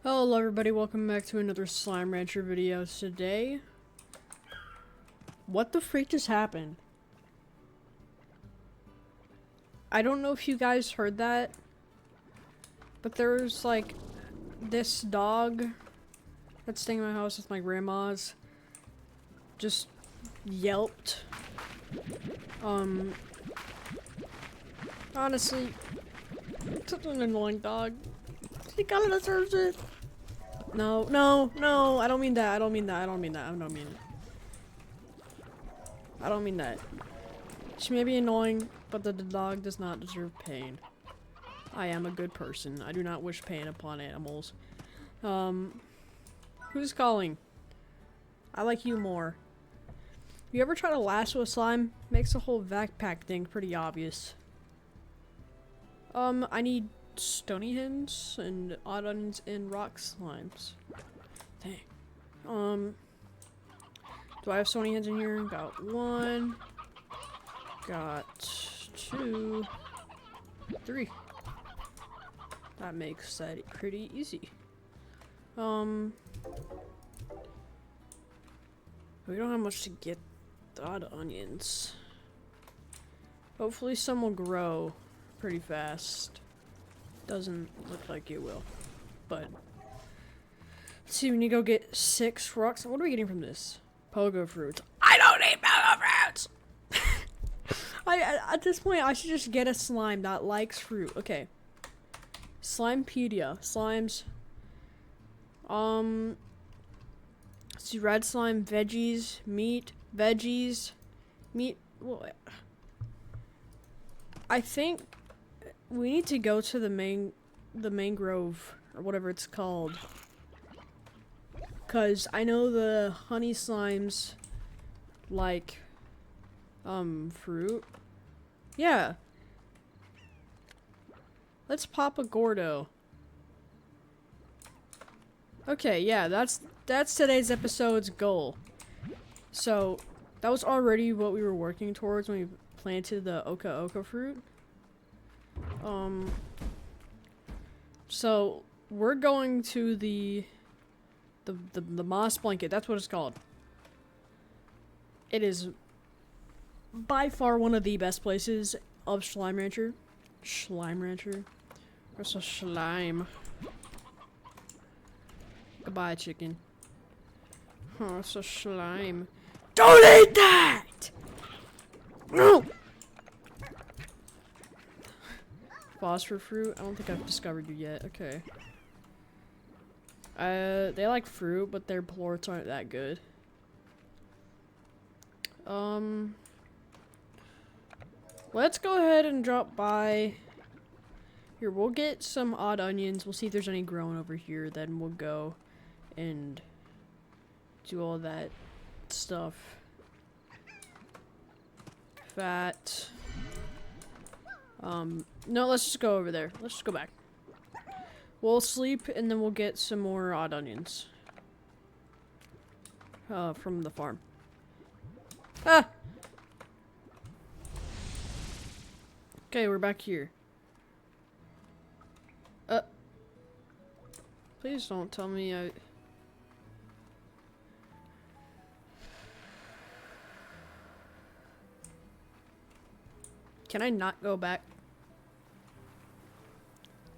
Hello everybody, welcome back to another Slime Rancher video. Today, what the freak just happened? I don't know if you guys heard that, but there's like this dog that's staying in my house with my grandma's just yelped. Honestly, such an annoying dog. He kinda deserves it. No, I don't mean that. I don't mean that. She may be annoying, but the dog does not deserve pain. I am a good person. I do not wish pain upon animals. Who's calling? I like you more. You ever try to lasso a slime? Makes the whole backpack thing pretty obvious. I need stony hens and odd onions and rock slimes. Dang. Do I have stony hens in here? Got one. Got two. Three. That makes that pretty easy. We don't have much to get the odd onions. Hopefully some will grow pretty fast. Doesn't look like it will, but let's see. We need to go get 6 rocks. What are we getting from this? Pogo fruits. I don't need pogo fruits. At this point, I should just get a slime that likes fruit. Okay. Slimepedia. Slimes. Let's see. Red slime. Veggies. Meat. Veggies. Meat. Well, I think we need to go to the mangrove or whatever it's called, cause I know the honey slimes like fruit. Yeah. Let's pop a Gordo. Okay, yeah, that's today's episode's goal. So that was already what we were working towards when we planted the oka fruit. So we're going to the moss blanket. That's what it's called. It is by far one of the best places of Slime Rancher. Where's a slime? Goodbye, chicken. Oh, it's a slime. Don't eat that! No! Phosphor fruit? I don't think I've discovered you yet. Okay. They like fruit, but their plorts aren't that good. Let's go ahead and drop by. Here, we'll get some odd onions. We'll see if there's any growing over here. Then we'll go and do all that stuff. Fat. No, let's just go over there. Let's just go back. We'll sleep and then we'll get some more odd onions. From the farm. Ah! Okay, we're back here. Please don't tell me I... Can I not go back?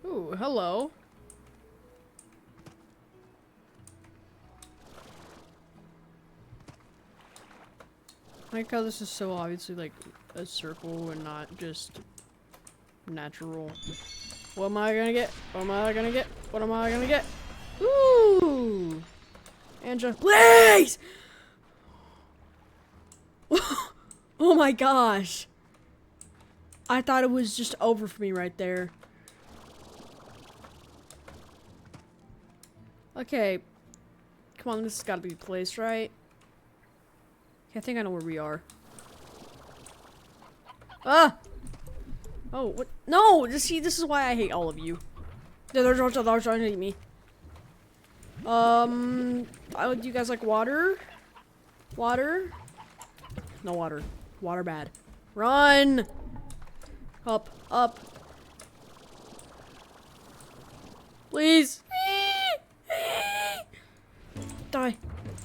Ooh, hello. I like how this is so obviously like a circle and not just natural. What am I gonna get? What am I gonna get? What am I gonna get? Ooh! Anja, please! Oh my gosh. I thought it was just over for me right there. Okay. Come on, this has gotta be the place, right? Okay, I think I know where we are. Ah! Oh, what? No! See, this is why I hate all of you. They're trying to eat me. Do you guys like water? Water? No water. Water bad. Run! Up. Please.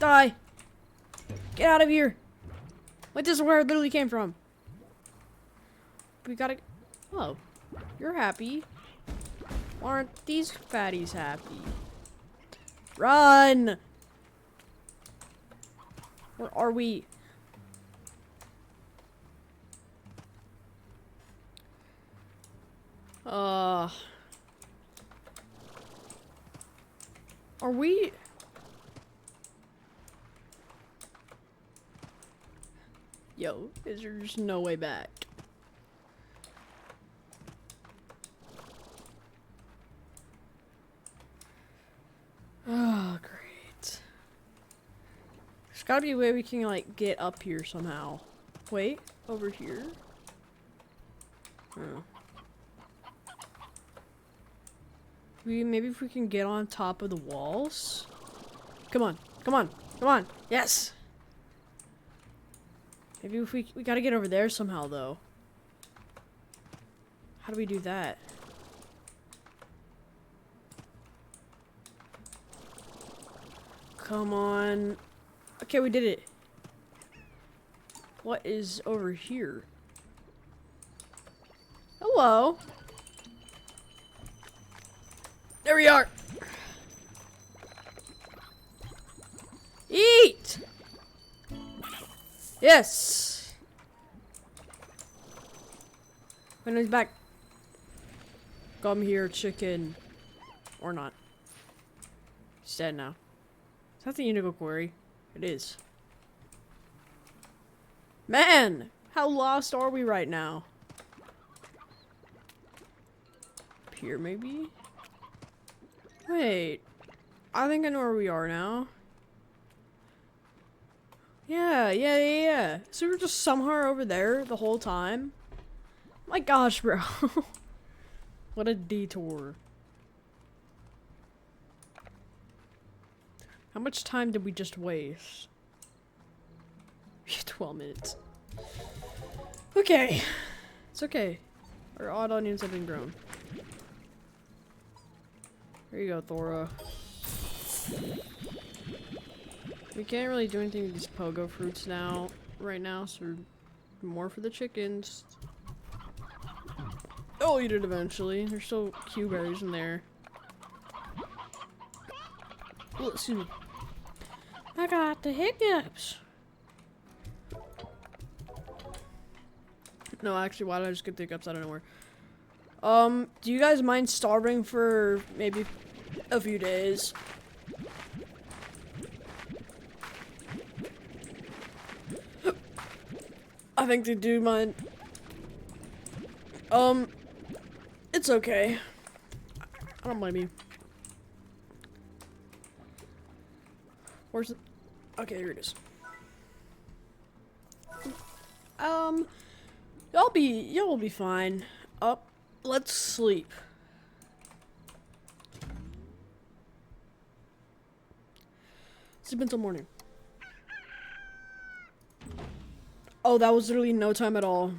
Die! Get out of here! Like, this is where it literally came from. We gotta... Oh. You're happy. Why aren't these fatties happy? Run! Where are we? Are we... Yo, is there just no way back? Oh, great. There's gotta be a way we can, like, get up here somehow. Wait, over here? Oh. Maybe if we can get on top of the walls? Come on, come on, come on! Yes! Maybe if we gotta get over there somehow, though. How do we do that? Come on. Okay, we did it. What is over here? Hello. There we are. Eat. Yes. When he's back. Come here, chicken. Or not. He's dead now. Is that the Indigo Quarry? It is. Man! How lost are we right now? Up here, maybe? Wait. I think I know where we are now. Yeah. So we're just somewhere over there the whole time? My gosh, bro. What a detour. How much time did we just waste? 12 minutes. Okay. It's okay. Our odd onions have been grown. Here you go, Thora. We can't really do anything with these pogo fruits now, right now, so more for the chickens. They'll eat it eventually. There's still Q berries in there. Oh, excuse me. I got the hiccups. No, actually, why did I just get the hiccups out of nowhere? Do you guys mind starving for maybe a few days? I think they do mind. It's okay. I don't blame you. Where's it? Okay, here it is. Y'all be fine. Up, let's sleep. Sleep until morning. Oh, that was literally no time at all.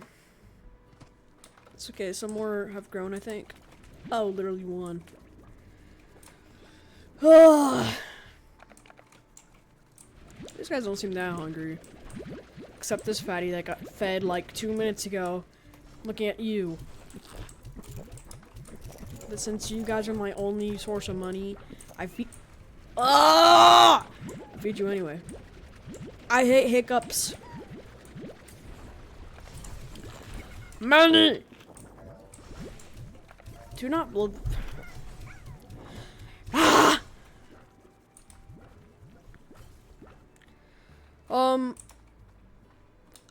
It's okay, some more have grown, I think. Oh, literally one. These guys don't seem that hungry. Except this fatty that got fed like 2 minutes ago. Looking at you. But since you guys are my only source of money, I feed. I feed you anyway. I hate hiccups. Money! Do not blow.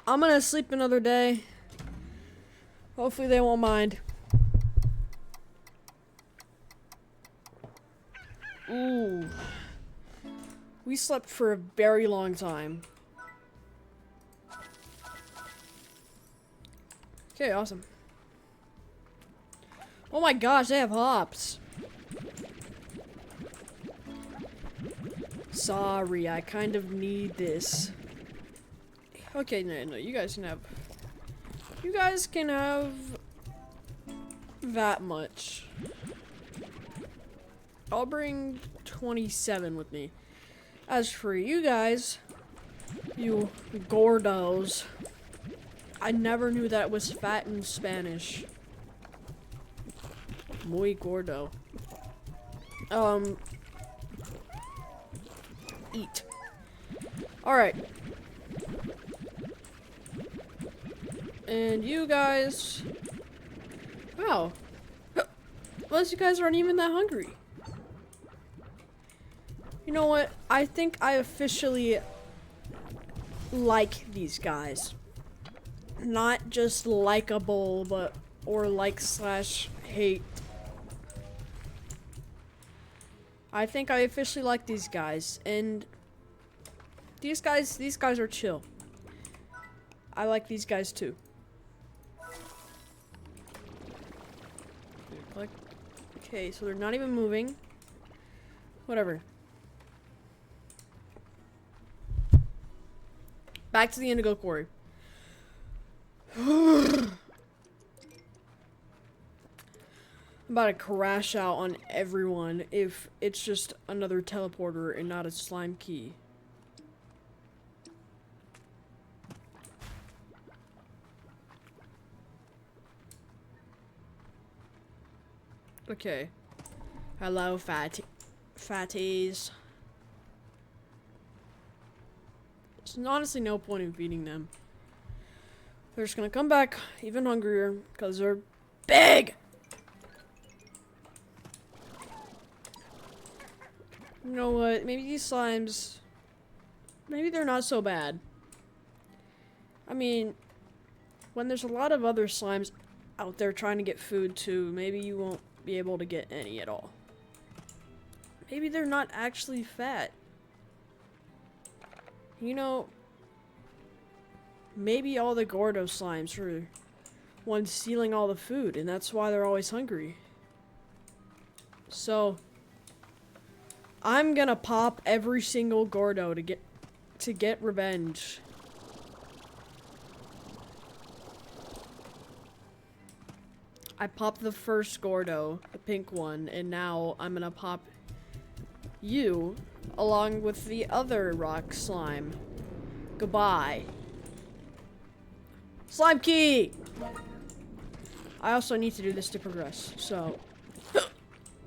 I'm gonna sleep another day. Hopefully they won't mind. Ooh. We slept for a very long time. Okay, awesome. Oh my gosh, they have hops. Sorry, I kind of need this. Okay, no, you guys can have... You guys can have... that much. I'll bring 27 with me. As for you guys, you gordos, I never knew that was fat in Spanish. Muy gordo. Eat. Alright. And you guys... Wow. Unless you guys aren't even that hungry. You know what? I think I officially like these guys. Not just likable, but or like slash hate. I think I officially like these guys, and these guys are chill. I like these guys too. Click. Okay, so they're not even moving. Whatever. Back to the indigo quarry. I'm about to crash out on everyone if it's just another teleporter and not a slime key. Okay. Hello, fatties. There's honestly no point in feeding them. They're just gonna come back even hungrier because they're big! You know what? Maybe these slimes... Maybe they're not so bad. I mean, when there's a lot of other slimes out there trying to get food too, maybe you won't be able to get any at all. Maybe they're not actually fat. You know, maybe all the Gordo slimes are ones stealing all the food, and that's why they're always hungry. So, I'm gonna pop every single Gordo to get revenge. I popped the first Gordo, the pink one, and now I'm gonna pop you along with the other rock slime. Goodbye. Slime key! I also need to do this to progress, so...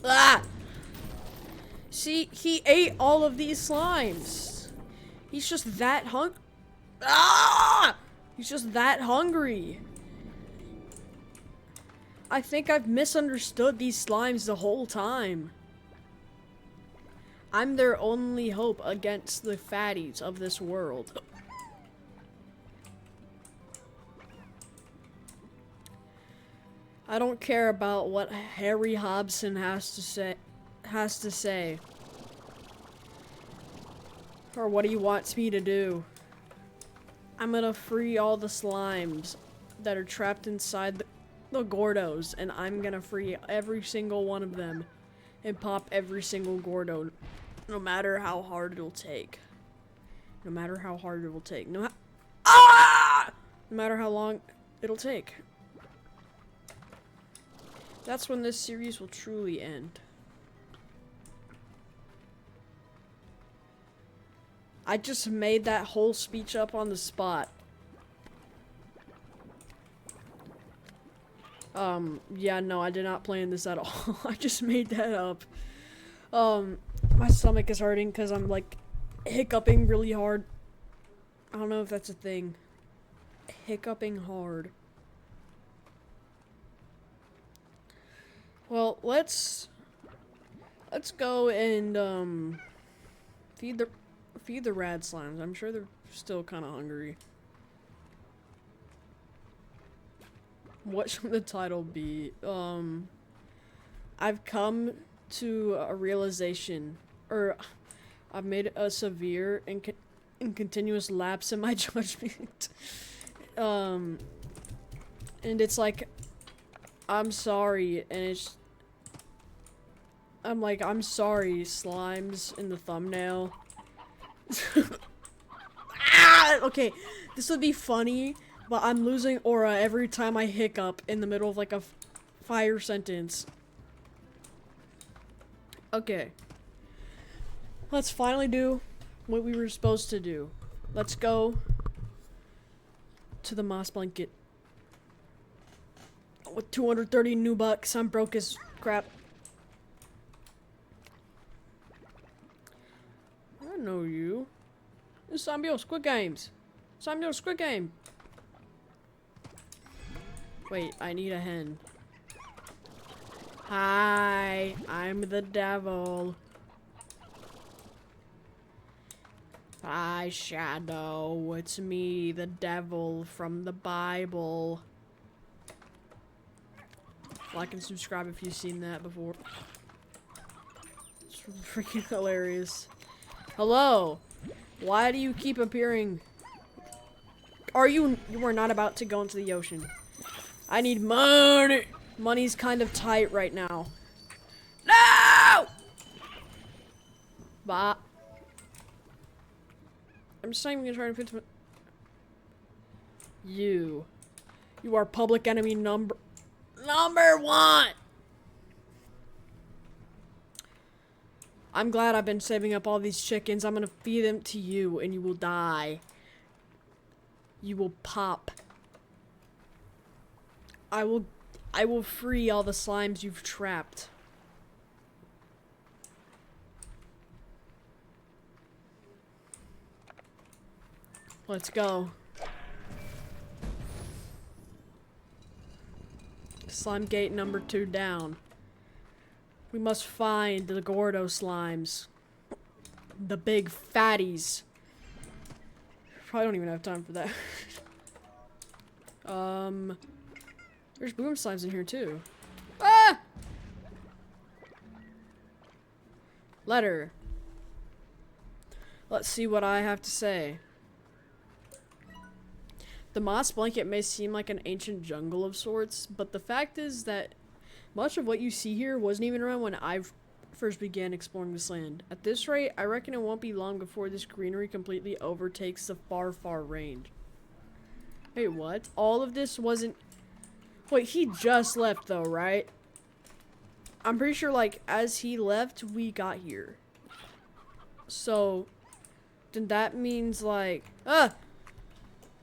Ah! See, he ate all of these slimes. He's just that Ah! He's just that hungry. I think I've misunderstood these slimes the whole time. I'm their only hope against the fatties of this world. I don't care about what Harry Hobson has to say. Or what he wants me to do. I'm gonna free all the slimes that are trapped inside the Gordos, and I'm gonna free every single one of them and pop every single Gordo, no matter how hard it'll take. No matter how hard it will take. No matter how long it'll take. That's when this series will truly end. I just made that whole speech up on the spot. Yeah, no, I did not plan this at all. I just made that up. My stomach is hurting because I'm, like, hiccuping really hard. I don't know if that's a thing. Hiccuping hard. Well, let's go and, feed the rad slimes. I'm sure they're still kind of hungry. What should the title be? I've come to a realization, or I've made a severe and continuous lapse in my judgment. And it's like, I'm sorry, and it's, I'm like, I'm sorry, slimes in the thumbnail. Okay, this would be funny, but I'm losing aura every time I hiccup in the middle of like a fire sentence. Okay. Let's finally do what we were supposed to do. Let's go to the moss blanket. With 230 new bucks, I'm broke as crap. I know you. This is Samuel Squid Games. Samuel Squid Game. Wait, I need a hen. Hi, I'm the devil. Hi, Shadow. It's me, the devil from the Bible. Like and subscribe if you've seen that before. It's freaking hilarious. Hello. Why do you keep appearing? You are not about to go into the ocean. I need money. Money's kind of tight right now. No! Bah. I'm just not even gonna try to fit to you. You are public enemy number 1. I'm glad I've been saving up all these chickens. I'm gonna feed them to you and you will die. You will pop. I will free all the slimes you've trapped. Let's go. Slime gate number 2 down. We must find the Gordo slimes. The big fatties. Probably don't even have time for that. There's boom slimes in here too. Ah! Letter. Let's see what I have to say. The moss blanket may seem like an ancient jungle of sorts, but the fact is that much of what you see here wasn't even around when I first began exploring this land. At this rate, I reckon it won't be long before this greenery completely overtakes the far, far range. Wait, what? All of this wasn't... Wait, he just left though, right? I'm pretty sure, like, as he left, we got here. So, then that means, like...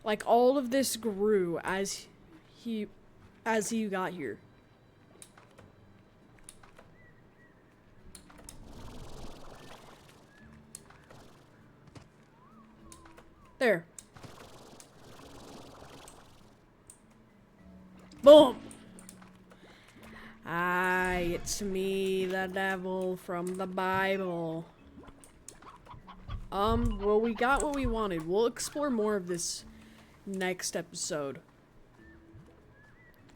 Like, all of this grew as he got here. There. Boom! Aye, it's me, the devil from the Bible. Well, we got what we wanted. We'll explore more of this next episode.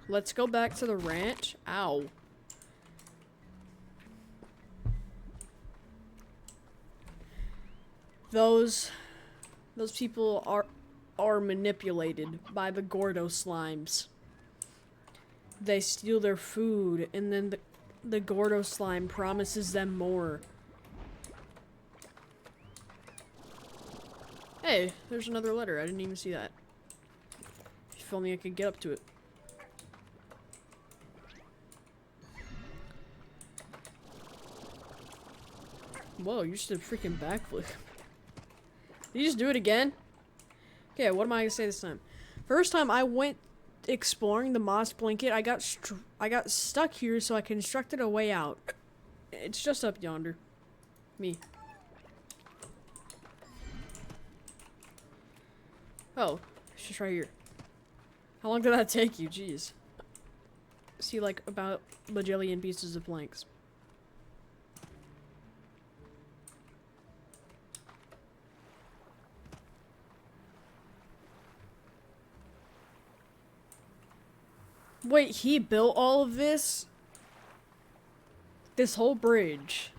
Let's go back to the ranch. Ow. Those people are manipulated by the Gordo slimes. They steal their food, and then the Gordo slime promises them more. Hey, there's another letter. I didn't even see that. If only I could get up to it. Whoa, you just did a freaking backflip. Did you just do it again? Okay, what am I gonna say this time? First time I went exploring the moss blanket, I got stuck here, so I constructed a way out. It's just up yonder. Me. Oh, it's just right here. How long did that take you? Jeez. See, like, about a bajillion pieces of planks. Wait, he built all of this? This whole bridge?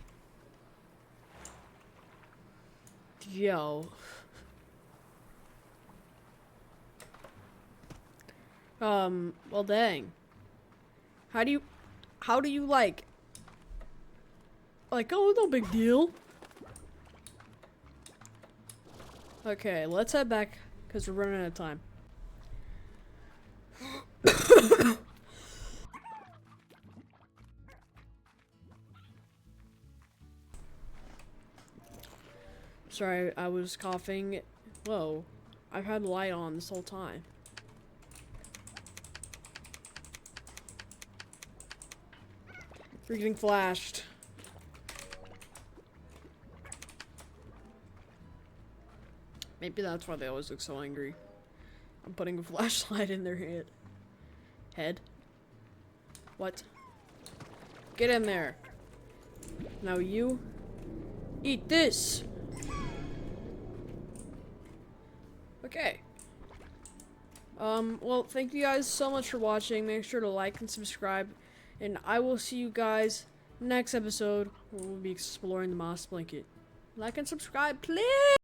Yo. Well dang. How do you like, oh, no big deal. Okay, let's head back, because we're running out of time. Sorry, I was coughing. Whoa. I've had the light on this whole time. We're getting flashed. Maybe that's why they always look so angry. I'm putting a flashlight in their head. What? Get in there. Now you eat this. Okay. Well, thank you guys so much for watching. Make sure to like and subscribe. And I will see you guys next episode where we'll be exploring the moss blanket. Like and subscribe, please!